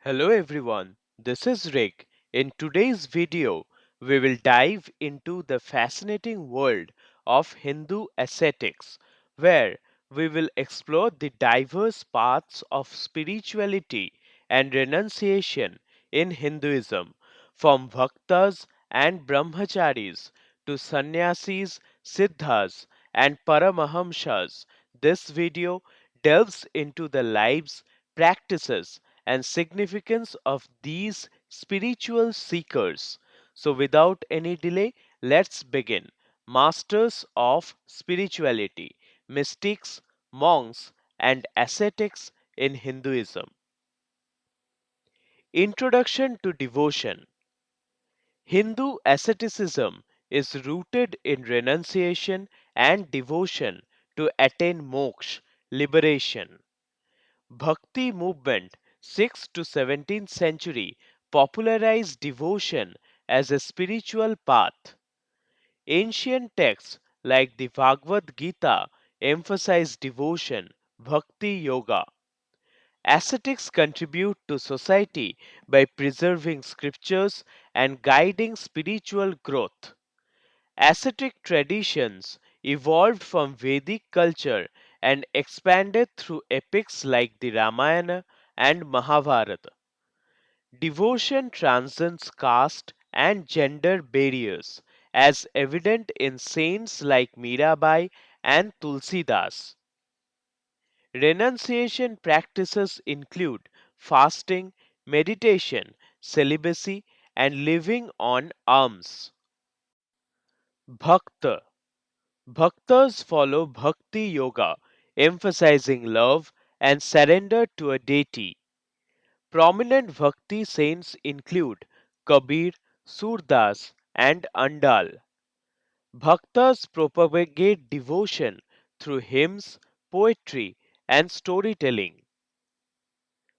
Hello everyone, this is Rick. In today's video, we will dive into the fascinating world of Hindu ascetics, where we will explore the diverse paths of spirituality and renunciation in Hinduism, from Bhaktas and Brahmacharis to Sannyasis, Siddhas, and Paramahamsas. This video delves into the lives, practices, and significance of these spiritual seekers. So, without any delay, let's begin. Masters of spirituality, mystics, monks, and ascetics in Hinduism. Introduction to Devotion. Hindu asceticism is rooted in renunciation and devotion to attain moksha, liberation. Bhakti movement 6th to 17th century popularized devotion as a spiritual path. Ancient texts like the Bhagavad Gita emphasize devotion, bhakti yoga. Ascetics contribute to society by preserving scriptures and guiding spiritual growth. Ascetic traditions evolved from Vedic culture and expanded through epics like the Ramayana and Mahabharata. Devotion transcends caste and gender barriers, as evident in saints like Mirabai and Tulsidas. Renunciation practices include fasting, meditation, celibacy, and living on alms. Bhakta. Bhaktas follow bhakti yoga, emphasizing love and surrender to a deity. Prominent bhakti saints include Kabir, Surdas, and Andal. Bhaktas propagate devotion through hymns, poetry, and storytelling.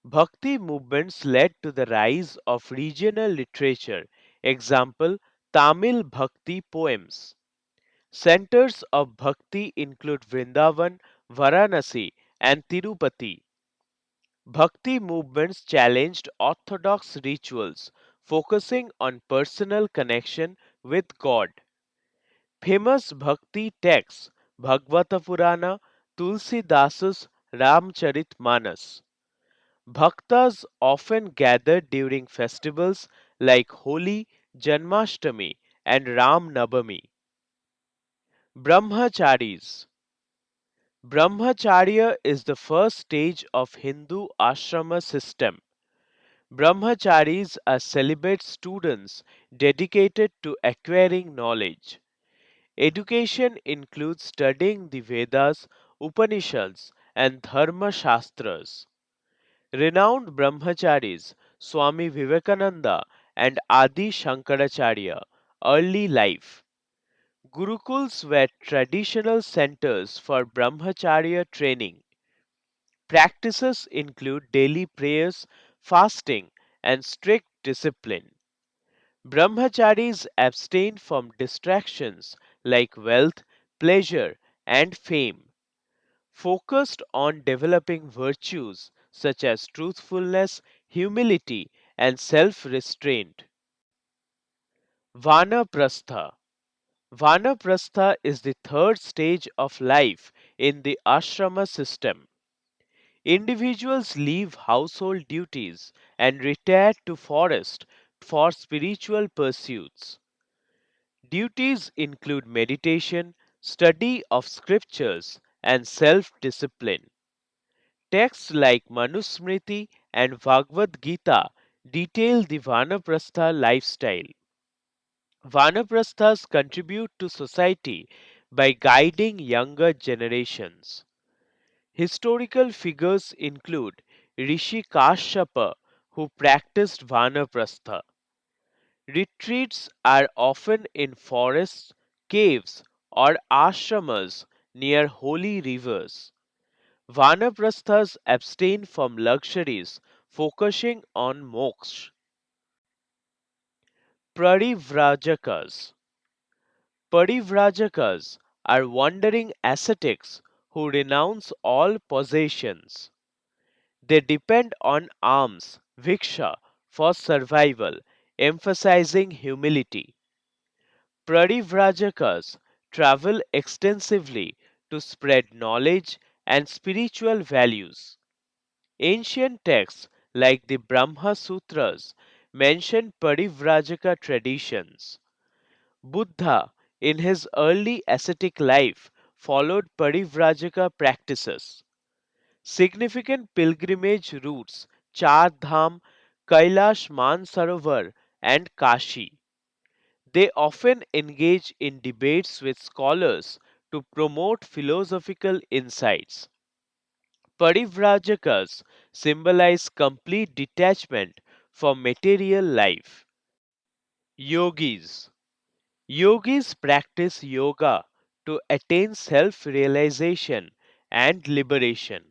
Bhakti movements led to the rise of regional literature, example Tamil Bhakti poems. Centers of bhakti include Vrindavan, Varanasi, and Tirupati. Bhakti movements challenged orthodox rituals, focusing on personal connection with God. Famous bhakti texts Bhagavata Purana, Tulsidasa's Ramcharitmanas. Bhaktas often gather during festivals like Holi, Janmashtami, and Ram Navami. Brahmacharis. Brahmacharya is the first stage of Hindu ashrama system. Brahmacharis are celibate students dedicated to acquiring knowledge. Education includes studying the Vedas, Upanishads, and Dharma Shastras. Renowned brahmacharis Swami Vivekananda and Adi Shankaracharya early life. Gurukuls were traditional centers for brahmacharya training. Practices include daily prayers, fasting, and strict discipline. Brahmacharis abstain from distractions like wealth, pleasure, and fame, focused on developing virtues such as truthfulness, humility, and self restraint. Vanaprastha. Vanaprastha is the third stage of life in the ashrama system. Individuals leave household duties and retire to forest for spiritual pursuits. Duties include meditation, study of scriptures, and self discipline. Texts like Manusmriti and Bhagavad Gita detail the Vanaprastha lifestyle. Vanaprasthas contribute to society by guiding younger generations. Historical figures include Rishi Kashyapa, who practiced Vanaprastha. Retreats are often in forests, caves, or ashramas near holy rivers. Vanaprasthas abstain from luxuries, focusing on moksha. Parivrajakas. Parivrajakas are wandering ascetics who renounce all possessions. They depend on alms, viksha, for survival, emphasizing humility. Parivrajakas travel extensively to spread knowledge and spiritual values. Ancient texts like the Brahma Sutras mention Parivrajaka traditions. Buddha, in his early ascetic life, followed Parivrajaka practices. Significant pilgrimage routes Char Dham, Kailash Mansarovar, and Kashi. They often engage in debates with scholars to promote philosophical insights. Parivrajakas symbolize complete detachment from material life. Yogis. Yogis practice yoga to attain self realization and liberation.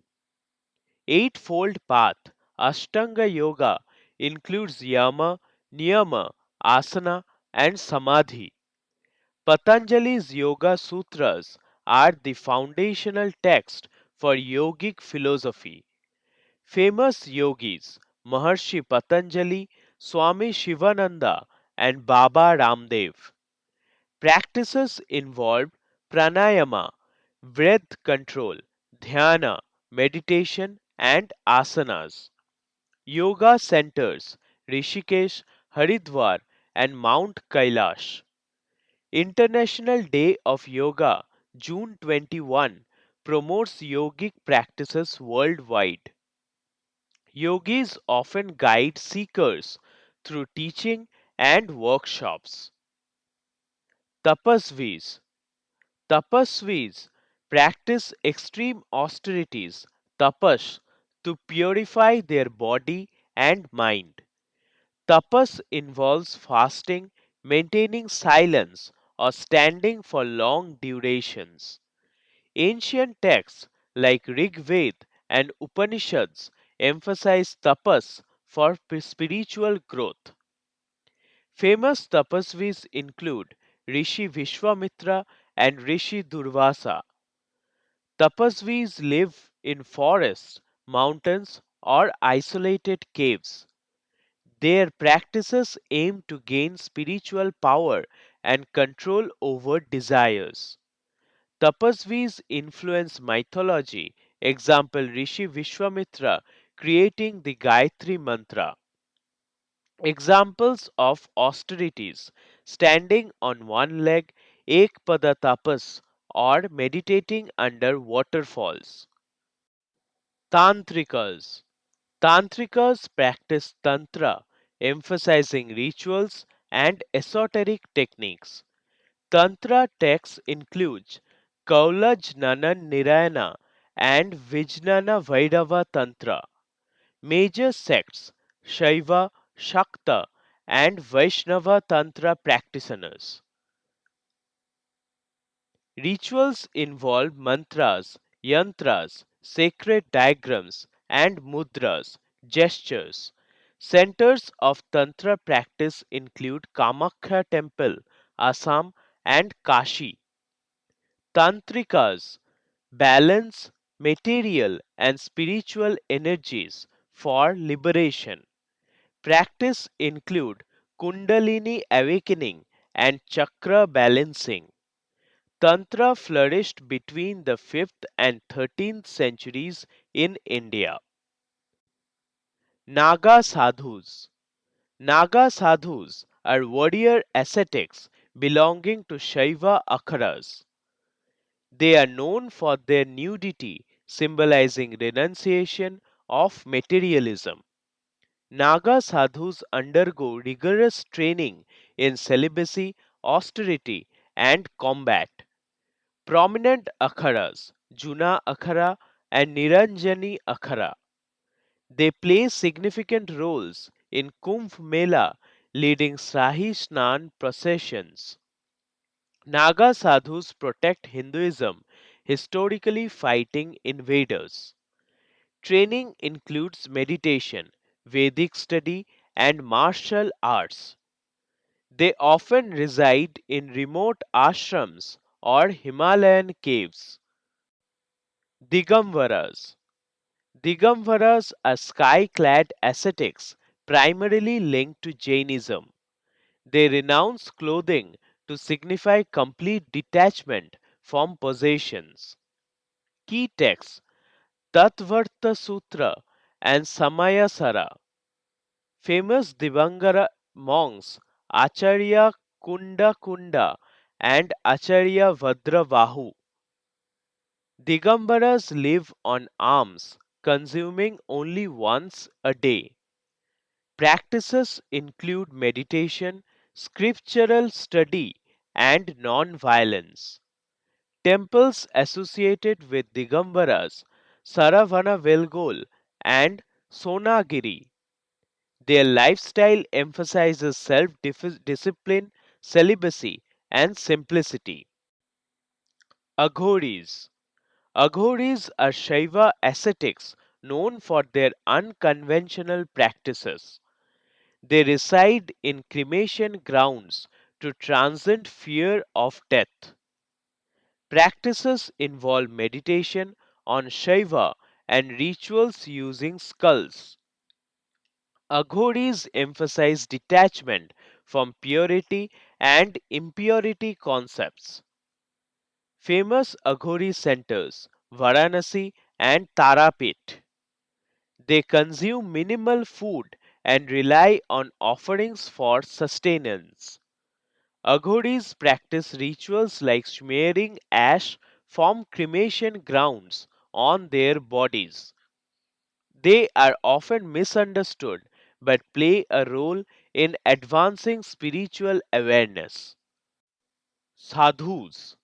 Eightfold Path, Ashtanga Yoga, includes yama, niyama, asana, and samadhi. Patanjali's Yoga Sutras are the foundational text for yogic philosophy. Famous yogis Maharshi Patanjali, Swami Shivananda, and Baba Ramdev. Practices involved pranayama, breath control, dhyana, meditation, and asanas. Yoga centers Rishikesh, Haridwar, and Mount Kailash. International Day of Yoga, June 21, promotes yogic practices worldwide. Yogis often guide seekers through teaching and workshops. Tapasvis. Tapasvis practice extreme austerities, tapas, to purify their body and mind. Tapas involves fasting, maintaining silence, or standing for long durations. Ancient texts like Rig Veda and Upanishads emphasize tapas for spiritual growth. Famous tapasvis include Rishi Vishwamitra and Rishi Durvasa. Tapasvis live in forests, mountains, or isolated caves. Their practices aim to gain spiritual power and control over desires. Tapasvis influence mythology, example Rishi Vishwamitra creating the Gayatri Mantra. Examples of austerities standing on one leg, Ekpada Tapas, or meditating under waterfalls. Tantrikas. Tantrikas practice Tantra, emphasizing rituals and esoteric techniques. Tantra texts include Kaulaj Nanan Nirayana and Vijnana Vaidava Tantra. Major sects Shaiva, Shakta, and Vaishnava Tantra practitioners. Rituals involve mantras, yantras, sacred diagrams, and mudras, gestures. Centers of Tantra practice include Kamakhya Temple, Assam, and Kashi. Tantrikas balance material and spiritual energies for liberation. Practice include Kundalini awakening and chakra balancing. Tantra flourished between the 5th and 13th centuries in India. Naga sadhus. Naga sadhus are warrior ascetics belonging to Shaiva akharas. They are known for their nudity, symbolizing renunciation of materialism. Naga sadhus undergo rigorous training in celibacy, austerity, and combat. Prominent akharas, Juna Akhara and Niranjani Akhara. They play significant roles in Kumbh Mela, leading Shahi Snan processions. Naga sadhus protect Hinduism, historically fighting invaders. Training includes meditation, Vedic study, and martial arts. They often reside in remote ashrams or Himalayan caves. Digamvaras. Digambaras are sky-clad ascetics primarily linked to Jainism. They renounce clothing to signify complete detachment from possessions. Key texts Tattvarta Sutra and Samayasara. Famous Divangara monks Acharya Kunda Kunda and Acharya Vadravahu. Digambaras live on alms, consuming only once a day. Practices include meditation, scriptural study, and non-violence. Temples associated with Digambaras, Saravanavelgol and Sonagiri. Their lifestyle emphasizes self-discipline, celibacy, and simplicity. Aghoris. Aghoris are Shaiva ascetics known for their unconventional practices. They reside in cremation grounds to transcend fear of death. Practices involve meditation on Shaiva and rituals using skulls. Aghoris emphasize detachment from purity and impurity concepts. Famous Aghori centers Varanasi and Tarapet. They consume minimal food and rely on offerings for sustenance. Aghoris practice rituals like smearing ash from cremation grounds on their bodies. They are often misunderstood but play a role in advancing spiritual awareness. Sadhus.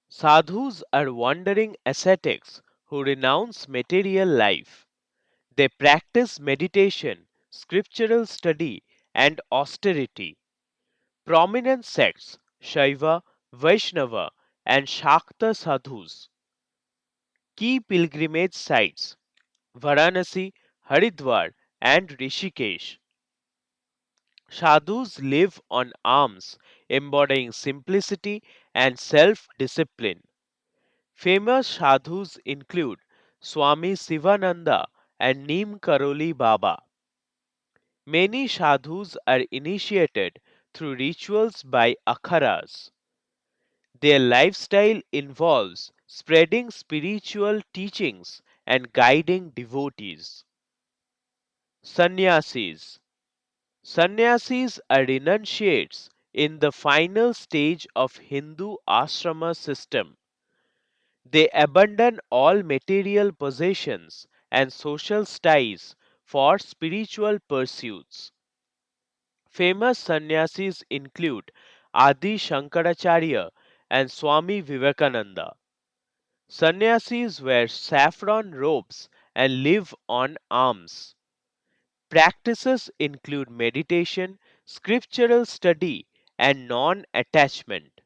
Sadhus are wandering ascetics who renounce material life. They practice meditation, scriptural study, and austerity. Prominent sects Shaiva, Vaishnava, and Shakta sadhus. Key pilgrimage sites Varanasi, Haridwar, and Rishikesh. Sadhus live on alms, embodying simplicity and self discipline. Famous sadhus include Swami Sivananda and Neem Karoli Baba. Many sadhus are initiated through rituals by akharas. Their lifestyle involves spreading spiritual teachings and guiding devotees. Sannyasis. Sannyasis are renunciates in the final stage of Hindu ashrama system. They abandon all material possessions and social ties for spiritual pursuits. Famous sannyasis include Adi Shankaracharya and Swami Vivekananda. Sannyasis wear saffron robes and live on alms. Practices include meditation, scriptural study, and non attachment.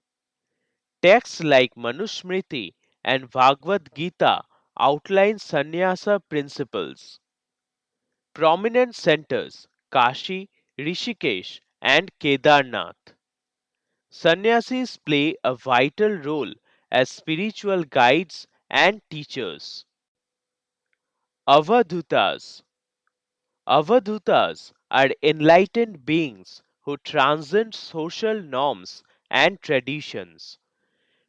Texts like Manusmriti and Bhagavad Gita outline sannyasa principles. Prominent centers Kashi, Rishikesh, and Kedarnath. Sannyasis play a vital role as spiritual guides and teachers. Avadhutas. Avadhutas are enlightened beings who transcend social norms and traditions.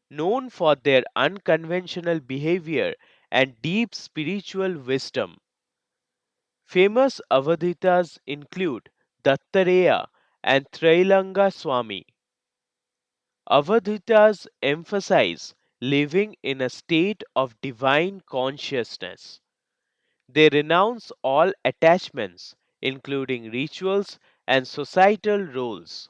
Known for their unconventional behavior and deep spiritual wisdom. Famous Avadhitas include Dattareya and Trailanga Swami. Avadhitas emphasize living in a state of divine consciousness. They renounce all attachments, including rituals and societal roles.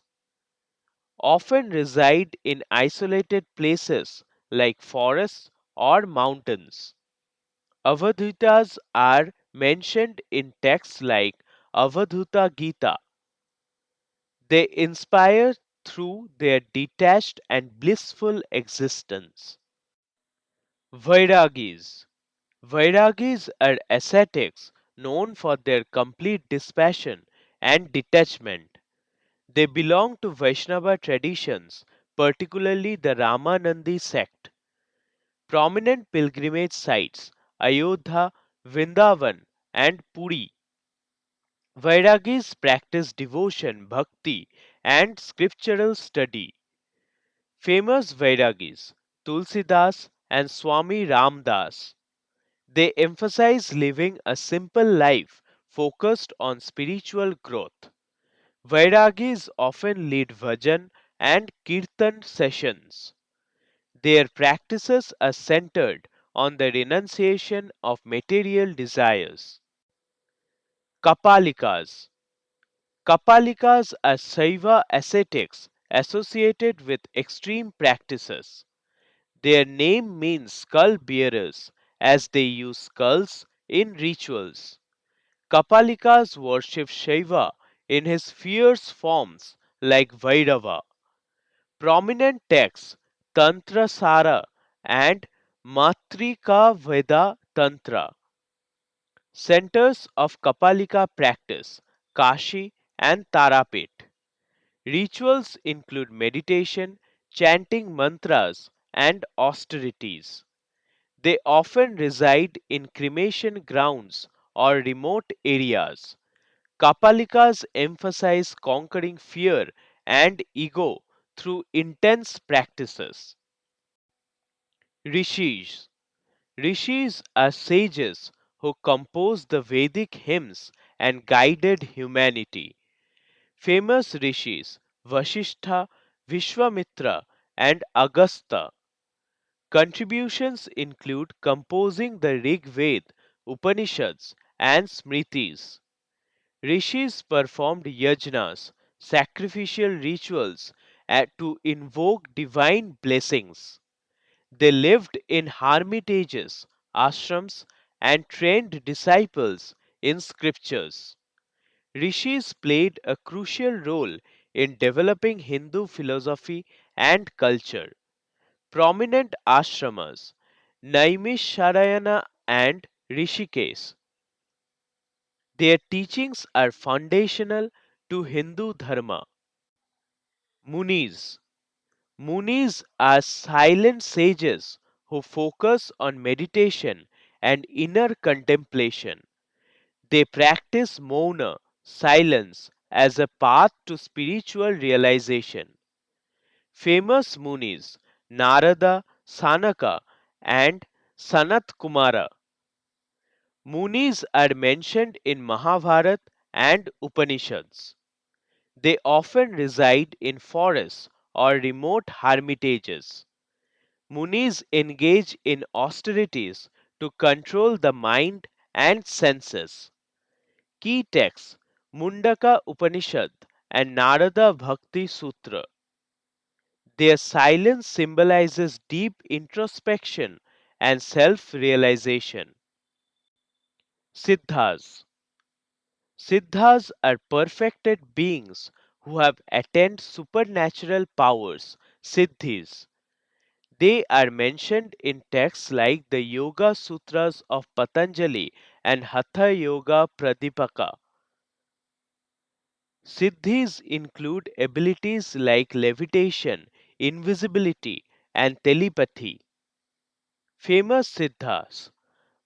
Often reside in isolated places like forests or mountains. Avadhutas are mentioned in texts like Avadhuta Gita. They inspire through their detached and blissful existence. Vairagis. Vairagis are ascetics known for their complete dispassion and detachment. They belong to Vaishnava traditions, particularly the Ramanandi sect. Prominent pilgrimage sites Ayodhya, Vrindavan, and Puri. Vairagis practice devotion, bhakti, and scriptural study. Famous Vairagis Tulsidas and Swami Ramdas. They emphasize living a simple life focused on spiritual growth. Vairagis often lead bhajan and kirtan sessions. Their practices are centered on the renunciation of material desires. Kapalikas. Kapalikas are Saiva ascetics associated with extreme practices. Their name means skull bearers as they use skulls in rituals. Kapalikas worship Shiva in his fierce forms like Vairava. Prominent texts Tantra Sara and Matrika Veda Tantra, centers of Kapalika practice, Kashi and Tarapet. Rituals include meditation, chanting mantras, and austerities. They often reside in cremation grounds or remote areas. Kapalikas emphasize conquering fear and ego through intense practices. Rishis. Rishis are sages who composed the Vedic hymns and guided humanity. Famous rishis Vasishtha, Vishwamitra, and Agastha. Contributions include composing the Rig Veda, Upanishads, and Smritis. Rishis performed yajnas, sacrificial rituals, to invoke divine blessings. They lived in hermitages, ashrams, and trained disciples in scriptures. Rishis played a crucial role in developing Hindu philosophy and culture. Prominent ashramas, Naimisharayana and Rishikesh. Their teachings are foundational to Hindu Dharma. Munis. Munis are silent sages who focus on meditation and inner contemplation. They practice mauna, silence, as a path to spiritual realization. Famous Munis Narada, Sanaka, and Sanat Kumara. Munis are mentioned in Mahabharata and Upanishads. They often reside in forests or remote hermitages. Munis engage in austerities to control the mind and senses. Key texts Mundaka Upanishad and Narada Bhakti Sutra. Their silence symbolizes deep introspection and self realization. Siddhas. Siddhas are perfected beings who have attained supernatural powers, siddhis. They are mentioned in texts like the Yoga Sutras of Patanjali and Hatha Yoga Pradipaka. Siddhis include abilities like levitation, invisibility, and telepathy. Famous Siddhas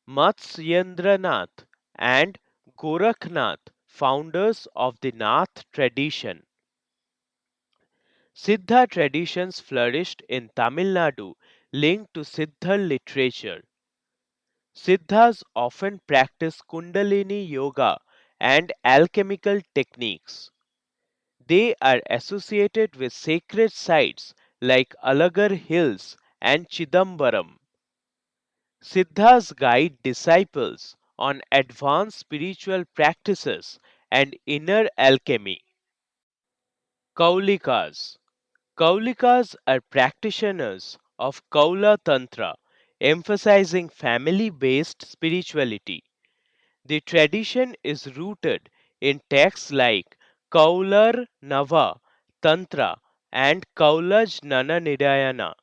Matsyendranath and Gorakhnath, founders of the Nath tradition. Siddha traditions flourished in Tamil Nadu, linked to Siddha literature. Siddhas often practice Kundalini yoga and alchemical techniques. They are associated with sacred sites like Alagar Hills and Chidambaram. Siddhas guide disciples on advanced spiritual practices and inner alchemy. Kaulikas. Kaulikas are practitioners of Kaula Tantra, emphasizing family based spirituality. The tradition is rooted in texts like Kaular Nava Tantra and Kaulaj Nana Nidayana.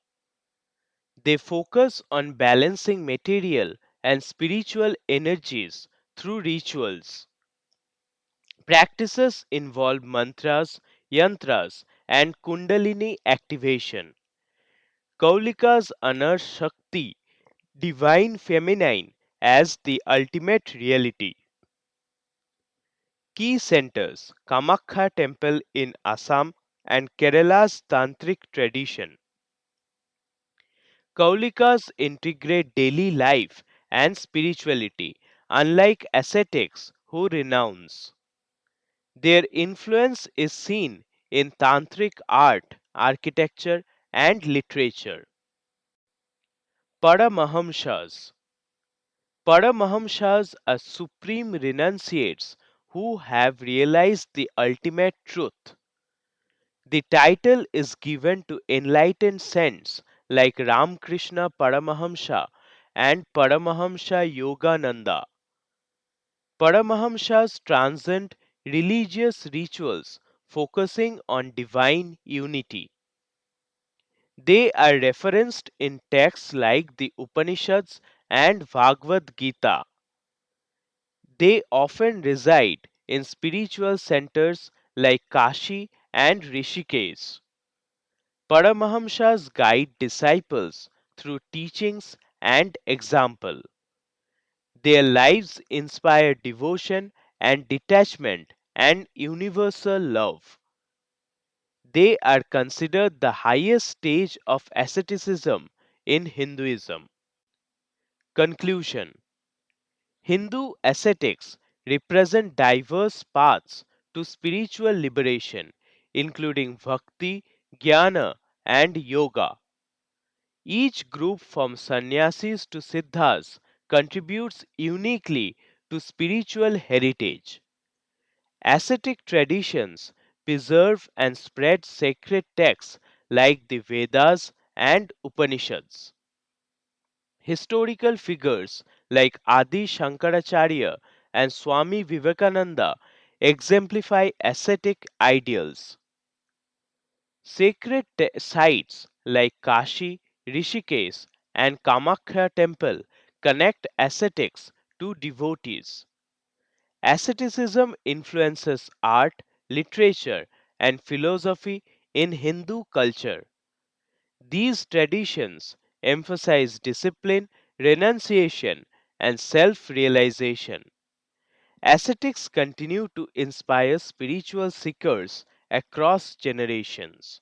They focus on balancing material and spiritual energies through rituals. Practices involve mantras, yantras, and kundalini activation. Kaulikas honor Shakti, divine feminine, as the ultimate reality. Key centers: Kamakha Temple in Assam and Kerala's Tantric tradition. Kaulikas integrate daily life and spirituality, unlike ascetics who renounce. Their influence is seen in Tantric art, architecture, and literature. Paramahamsas. Paramahamsas are supreme renunciates who have realized the ultimate truth. The title is given to enlightened saints like Ramakrishna Paramahamsa and Paramahamsa Yogananda. Paramahamsas transcend religious rituals, focusing on divine unity. They are referenced in texts like the Upanishads and Bhagavad Gita. They often reside in spiritual centers like Kashi and Rishikesh. Paramahamsas guide disciples through teachings and example. Their lives inspire devotion and detachment and universal love. They are considered the highest stage of asceticism in Hinduism. Conclusion: Hindu ascetics represent diverse paths to spiritual liberation, including bhakti, jnana, and yoga. Each group from sannyasis to siddhas contributes uniquely to spiritual heritage. Ascetic traditions preserve and spread sacred texts like the Vedas and Upanishads. Historical figures like Adi Shankaracharya and Swami Vivekananda exemplify ascetic ideals. Sacred sites like Kashi, Rishikesh, and Kamakhya temple connect ascetics to devotees. Asceticism influences art, literature, and philosophy in Hindu culture. These traditions emphasize discipline, renunciation, and self realization. Ascetics continue to inspire spiritual seekers across generations.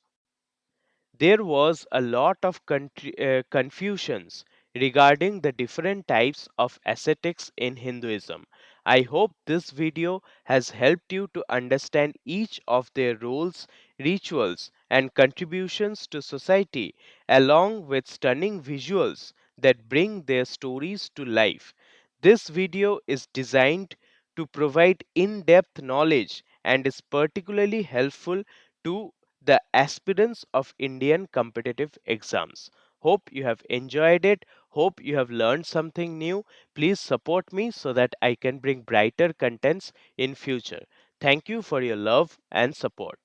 There was a lot of confusions regarding the different types of ascetics in Hinduism. I hope this video has helped you to understand each of their roles, rituals, and contributions to society, along with stunning visuals that bring their stories to life. This video is designed to provide in depth knowledge and is particularly helpful to the aspirants of Indian competitive exams. Hope you have enjoyed it. Hope you have learned something new. Please support me so that I can bring brighter contents in future. Thank you for your love and support.